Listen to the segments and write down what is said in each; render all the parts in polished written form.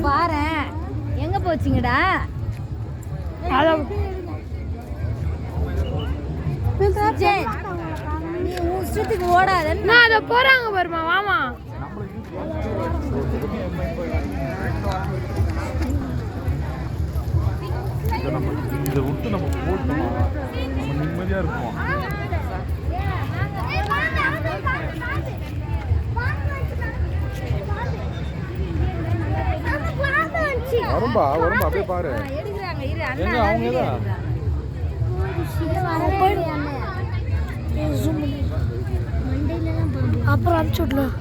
பாரு எங்க போச்சுங்கடா நீ உஷ்டத்துக்கு ஓடாத நான் அதை போறாங்க பாருமா வாமா இதை விட்டு நம்ம போட்டோமா நம்ம நிம்மதியாக இருப்போம். வரும்பா வரும்பா அப்படியே பாரு. எங்க அவங்க தான் அப்புறம் அனுப்பிச்சு விடலாம்.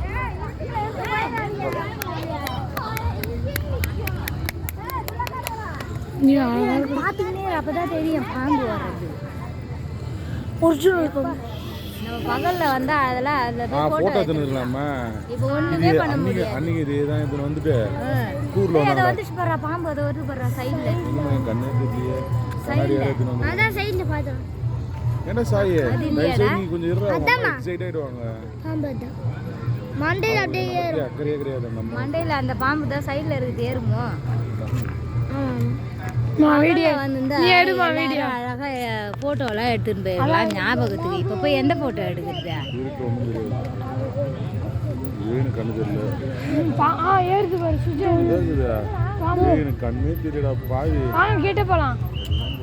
பாத்தீங்கன்னா அப்பதான் தெரியும் பாம்பு வர்றது. ஒரிஜினல் நம்ம பகல்ல வந்தா அதெல்லாம் அதுல போட்டோ எடுத்துக்கலாமா? இப்போ ஒண்ணுமே பண்ண முடியாது. அன்னைக்கு இதேதான் இது வந்துட்டு டூர்ல அத வந்துச்சு பாரு பாம்பு அத வருது பாரு சைடுல. இன்னும் கண்ணே தெரியலையே. கண்ணாடி எடுத்துட்டு வந்து. அதான் சைடுல பார்த்தோம். என்ன சாய்? நீ கொஞ்சம் இருடா. எக்ஸைட் ஆயிடுவாங்க. பாம்பு தான். மண்டையில அப்படியே அக்கறையே கிடையாது நம்ம. மண்டையில அந்த பாம்பு தான் சைடுல இருக்கு ஏறுமோ. நான் வீடியோ வந்து நீ எடுமா வீடியோ அழகா போட்டோலாம் எடுத்துட்டு போயிடலாம் ஞாபகத்துக்கு. இப்போ போய் எந்த போட்டோ எடுக்கிறதா? ஏன்னு கண்ணு தெரியல. ஏறுது பாரு எனக்கு கண்ணே தெரியடா பாவி. வாங்க கிட்ட போலாம்.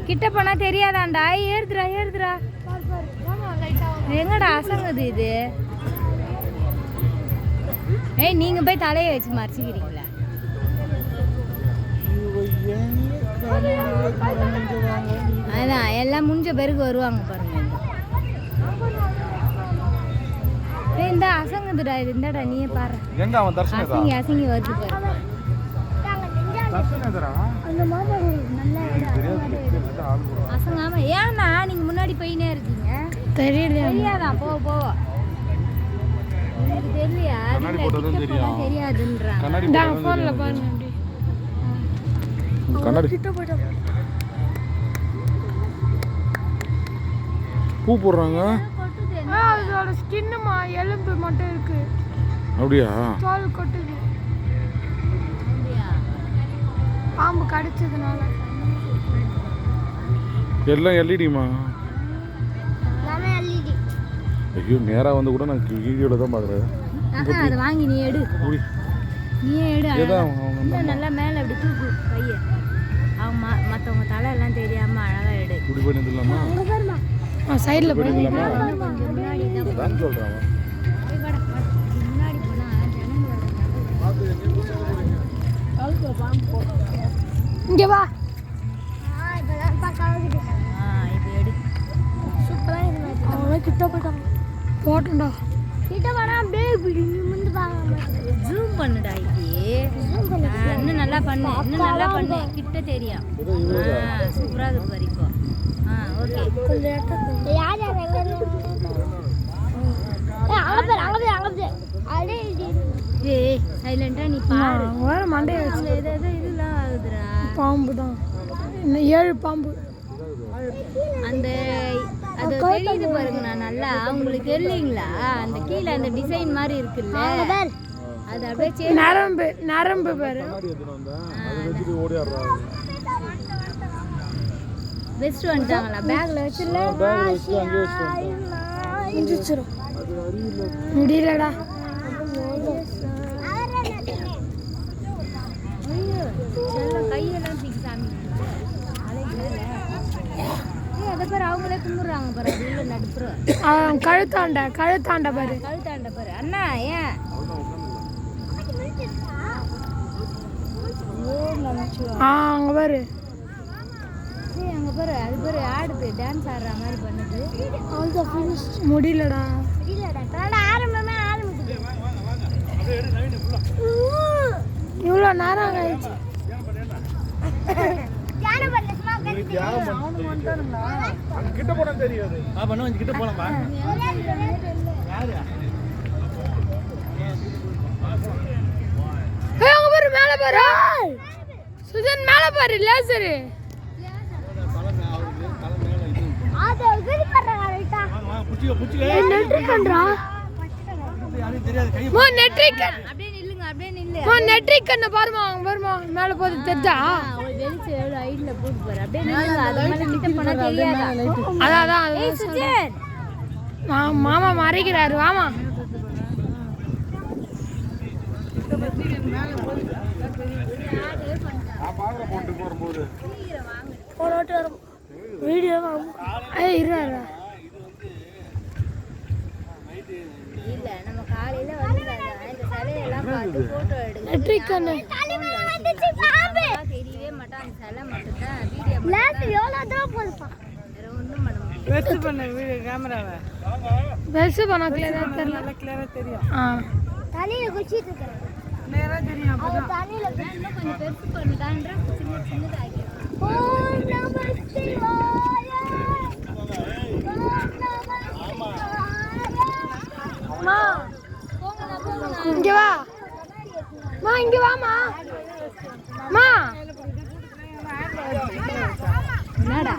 கிட்ட போனா தெரியாதாண்டா. ஏறுதுடா ஏறுதுடா. எங்கடா அசங்குது இது? ஏய் நீங்க போய் தலையை வச்சு மறைச்சிக்கிறீங்களா? அதான் எல்லாம் முடிஞ்ச பிறகு வருவாங்க பாருங்க. இந்த அசங்குதுடா இது. இந்தடா நீயே பாரு. எங்க அவன் தர்ஷனதா? அசங்கி அசங்கி வருது பாரு. தர்ஷனதா? அந்த மாமா நல்ல அசங்காம ஏன்னா நீங்க முன்னாடி போயினே இருக்கீங்க. தெரியாதா? போ போ. உங்களுக்கு தெரியலையா? கண்ணாடி போட்டதும் தெரியும். தெரியாதுன்றாங்க. கண்ணாடி போட்டதும் பாருங்க. கண்ணாடி கிட்ட போய்டா. பூ போடுறாங்க. அதோட ஸ்கின்னுமா எலும்பு மட்டும் இருக்கு. அப்படியா? தோல் கொட்டுது. பாம்பு கடிச்சதுனால. எல்லாம் எல்இடிமா? எல்லாமே எல்இடி. ஐயோ நேரா வந்து கூட நான் வீடியோல தான் பாக்குறேன். அத வாங்கி நீ எடு. நீ எடு. இன்னும் நல்லா மேல அப்படி தூக்கு கைய. அவங்க மத்தவங்க தலை எல்லாம் தெரியாம அழகா எடு. குடி பண்ணிடலாமா? சைடுல போயிடலாமா? தான் சொல்றேன். முன்னாடி போனா ஜனங்க இங்க வா. இப்போ எடு. சூப்பரா இருக்கு. அவளே கிட்ட போய்ட்டாங்க. போட்டோம்டா. கிட்ட வரா அப்படியே நிமிந்து பாங்க. ஜூம் பண்ணுடா இப்படி. இன்னும் நல்லா பண்ணு. இன்னும் நல்லா பண்ணு. கிட்ட தெரியும். சூப்பரா இருக்கு பாரு இப்போ. ஓகே. கொஞ்சம் எடுத்து யார் யார் எங்க அங்க ஏய் சைலண்டா நீ பாரு. வேற மண்டைய வச்சு ஏதோ இதெல்லாம் ஆகுதுடா. பாம்பு தான். இன்னும் 7 பாம்பு. அந்த அது தெரியுது பாருங்க. நான் நல்லா உங்களுக்கு தெரியலீங்களா? அந்த கீழே அந்த டிசைன் மாதிரி இருக்குல்ல அது அப்படியே நரம்பு பாரு. பெஸ்ட் வந்துட்டாங்களா? பேக்ல வச்சிரல முடிச்சிரும். முடியலடா. கையெல்லாம் தூக்கி சாமி அதை பேர் அவங்களே கும்பிடுறாங்க பாரு. அது உள்ள நடுப்புற கழுத்தாண்ட பாரு. கழுத்தாண்ட பாரு. அண்ணா ஏன் அங்க பாரு. அங்க பாரு. அது பேரு ஆடுது. டான்ஸ் ஆடுற மாதிரி பண்ணுது. முடியலடா. இவ்வளோ நேரம் ஆயிடுச்சு. கிட்ட போனா தெரியாது. கிட்ட போலாம். அங்க பாரு மேல பாரு. சுஜன் மேல பாரு லேசர். அது எகிரி பண்றாங்க ரைட்டா. நெட்ரிக் பண்றா. நெட்ரிக். அப்படியே நில்லுங்க. அப்படியே நில்லு. நெட்ரிக் கண்ணை பாருமா பாருமா மேலே போது தெரிஞ்சா வெளிச்சம் எவ்வளோ ஹைட்டில் போட்டு போகிற அப்படியே நில்லுங்க. அது மேலே கிட்ட போனால் தெரியாதா? அதான் ஏய் சுஜன், மாமா மறைக்கிறாரு வாமா. வீடியோ இருடா. இல்ல நம்ம காலையில வந்து இந்த சிலையெல்லாம் பார்த்து போட்டோ நெட்ரிக் கண்ணு தெரியவே மாட்டான். அந்த சிலை மட்டும்தான் வீடியோ எவ்வளோ தூரம் போதுப்பா. வேற ஒன்றும் பண்ண முடியாது. வெச்சு பண்ண வீடியோ கேமராவை பெருசு பண்ண கிளியரா தெரியல. நல்லா கிளியரா தெரியும். தண்ணியில குச்சிட்டு இருக்கேன் நேரா தெரியும். அப்பதான் தண்ணியில இன்னும் கொஞ்சம் பெருசு பண்ணிட்டான்ற சின்னதாகிடும். இங்க வா மா, இங்க வாமா மா. என்னடா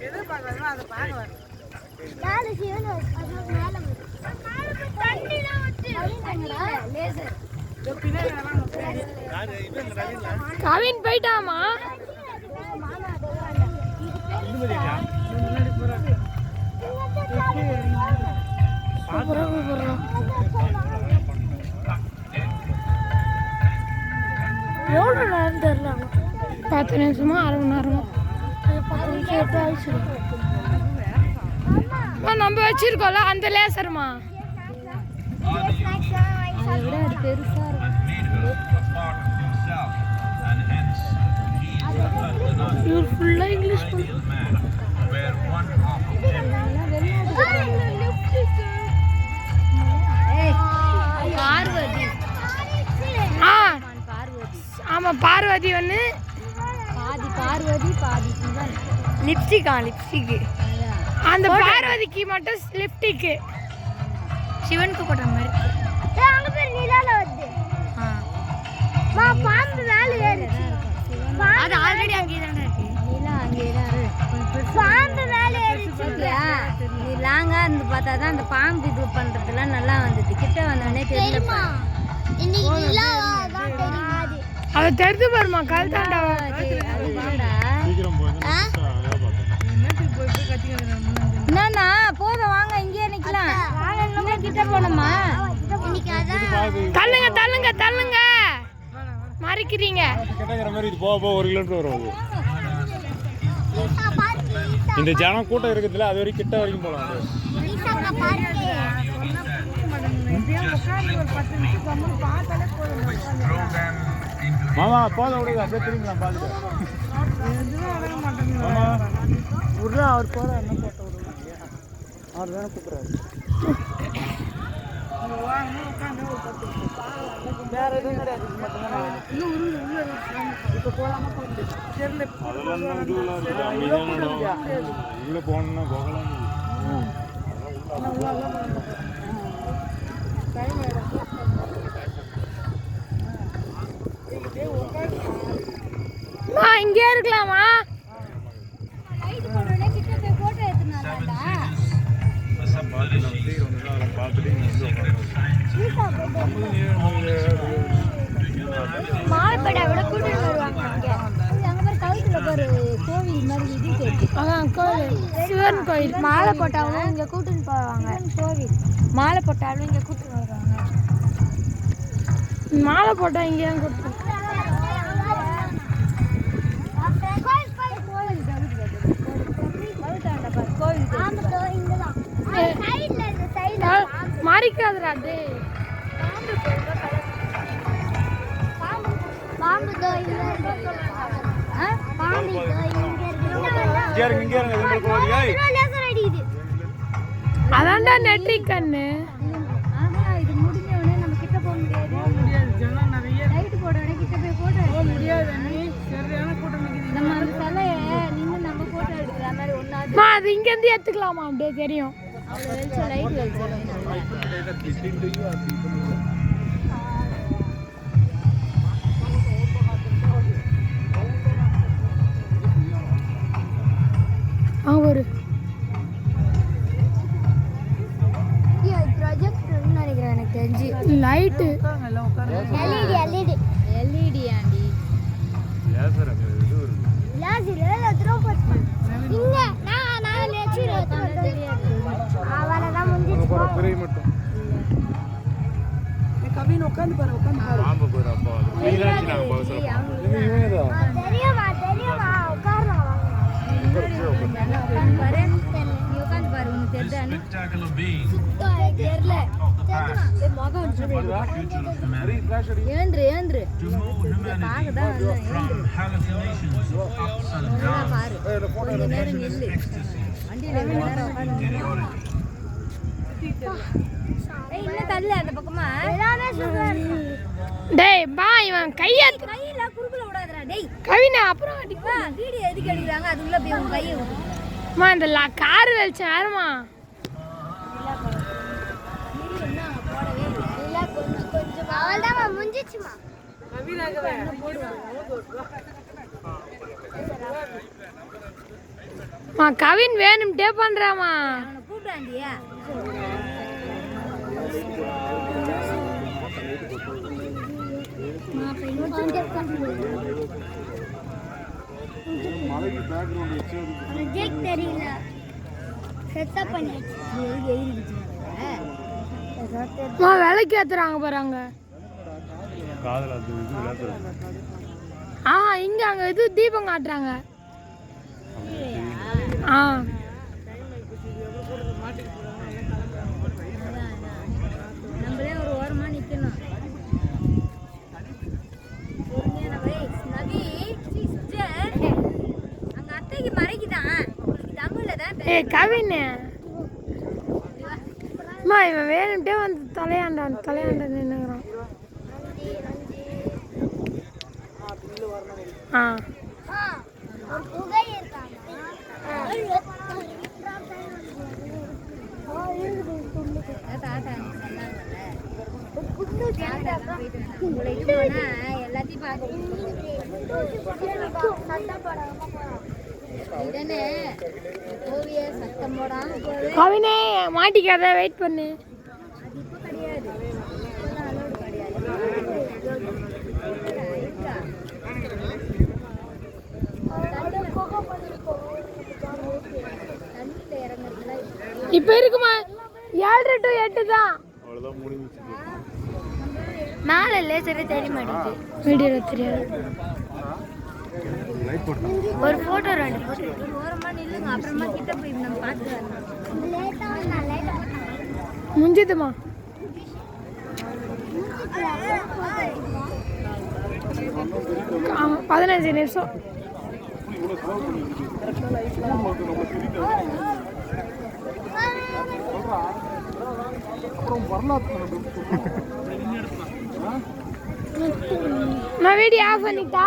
எது பார்க்கறதோ அதை பார்க்க வரணும். கவின் போயிட்டாமா. எவ்வளோ நேரம் தெரியல. 10 நிமிஷமா 1/2 மணி நேரமா. நம்ம வச்சிருக்கோம்ல அந்த லேசர்மா. அதை விட அது பெருசா இருக்கும். இவர் ஃபுல்லா இங்கிலீஷ் பார்வதி. பார்வதி. ஆமா பார்வதி ஒன்று. பாதி பார்வதி பாதி சிவன். லிப்ஸ்டிக்கு அந்த பார்வதிக்கு மட்டும் லிப்ஸ்டிக்கு சிவனுக்கு போட்ட மாதிரி. அங்க பேர் நிலால வருது. மா பாம்பு மேல ஏறிச்சு. அது ஆல்ரெடி அங்கே தான் இருக்கு. நிலா அங்கே தான் இருக்கு. பாம்பு மேல ஏறிச்சு. நீ லாங்கா இருந்து பார்த்தா தான் அந்த பாம்பு இது பண்றதுலாம் நல்லா வந்தது. கிட்ட வந்தோடனே தெரியல. இன்னைக்கு நிலா தான் தெரியாது. அவ தெரிஞ்சு பாருமா கால் தாண்டாவா. சீக்கிரம் போய் என்னண்ணா போதும் வாங்க இங்கேயே நிக்கலாம். இன்னும் கிட்ட போனோமா? தள்ளுங்க தள்ளுங்க தள்ளுங்க மறைக்கிறீங்க. கிட்டங்கிற மாதிரி இது போக 1 கிலோமீட்டர் வரும். இந்த ஜனம் கூட்டம் இருக்குதுல அது வரைக்கும் கிட்ட வரைக்கும் போகலாம். மாமா போத விடுங்க அப்படியே திரும்பலாம் பார்த்துட்டு. மாமா விட்றா அவர் போகிற என்ன போட்ட விடுங்க. அவர் தானே கூப்பிட்றாரு. வேற எதுவும் கிடையாது. இது மட்டும்தான். இப்போ போகலாமா தெரியல. உள்ள போகணும்னா போகலாம். இங்கே இருக்கலாமா? மாலைப்பேட்டை விட கூட்டிட்டு வருவாங்க. அங்க பாரு கவுத்துல பாரு கோவில் மாதிரி இது கேட்டு. அதான் கோவில் சிவன் கோயில். மாலை போட்டாலும் இங்க கூட்டிட்டு போவாங்க. கோவில் மாலை போட்டாலும் இங்க கூட்டிட்டு வருவாங்க. மாலை போட்டா இங்கே கூட்டு. மறிக்காதுடா டே. அதான்டா நெட்ரிக் கண்ணு. இது முடிஞ்ச உடனே நம்ம கிட்ட போக முடியாது. ஜனம் நிறைய லைட் போட உடனே கிட்ட போய் போட்டோ முடியாது. சரியான கூட்டம் நிற்குது. நம்ம அந்த சிலையை நின்று நம்ம போட்டோ எடுக்கிற மாதிரி ஒன்றாவது. அது இங்கேருந்து எடுத்துக்கலாமா அப்படியே தெரியும். அவ்வளோ வெளிச்சம் லைட் வெளிச்சம் லைட்டு எல்லாம் உட்காருங்க. LED aunty. ஏன் சார் அங்கே இது இருக்கு அங்கே போகிற பிறை மட்டும் கவின் உட்காந்து பாரு உட்காந்து பாரு. பாம்பு போயிரு அப்போ அது மீனாட்சி நாங்கள் பவசரம் இவன் தான் உட்காந்து பாரு, நீ உட்காந்து பாரு, உனக்கு தெரியுதான்னு. எழுந்துரு எழுந்துரு, பார்க்கதான் வந்தேன். எழுந்துரு பாரு, கொஞ்ச நேரம் நில்லு, வண்டியில கொஞ்ச நேரம் உட்காந்து. இன்னும் தள்ளு அந்த பக்கமா. டேய் பா இவன் கையை கையில குறுக்குல விடாதடா டேய். கவினா அப்புறம் வா, வீடியோ எதுக்கு எடுக்கிறாங்க, அதுக்குள்ள போய் உன் கையை விடு. அம்மா இந்த கார் வெளிச்சம் யாருமா கவின் வேணும்ட்டே பண்றாமா. அவனை கூப்பிடாண்டியா? மலைக்கு பேக்ரவுண்ட் வச்சு விலைக்கு ஏத்துறாங்க பாருங்க. காதல் அது இது விளையாடுறது இங்க அங்க இது தீபம் காட்டுறாங்க. நம்மளே ஒரு ஓரமா நிக்கணும். அங்க அத்தைக்கு மறைக்குதான், உங்களுக்கு தமிழ்ல தான். கவின் அம்மா இவன் வேணும்ட்டே வந்து தலையாண்ட நின்னுறான். எல்லாத்தையும் சத்தம் போடாம கவினே மாட்டிக்காத, வெயிட் பண்ணு. அது இப்ப கிடையாது, அலோடு கிடையாது. தண்ணியில இறங்குறதுலாம் இப்ப இருக்குமா 7 to 8 தான். அவ்வளோதான் முடிஞ்சிச்சு. மேல லேசரே தெரிய மாட்டேங்குது, வீடியோல தெரியாது. லைட் போட்டோம் ஒரு போட்டோ 2 போட்டோ ஒரு ஓரமா நில்லுங்க, அப்புறமா கிட்ட போய் நம்ம பார்த்து வரணும். முடிஞ்சதுமா. ஆமா 15 நிமிஷம். இவ்வளோ செலவு பண்ணிருக்கு நம்ம தெரியும். அப்புறம் வரலாற்று நான் வீடியோ ஆஃப் பண்ணிட்டா.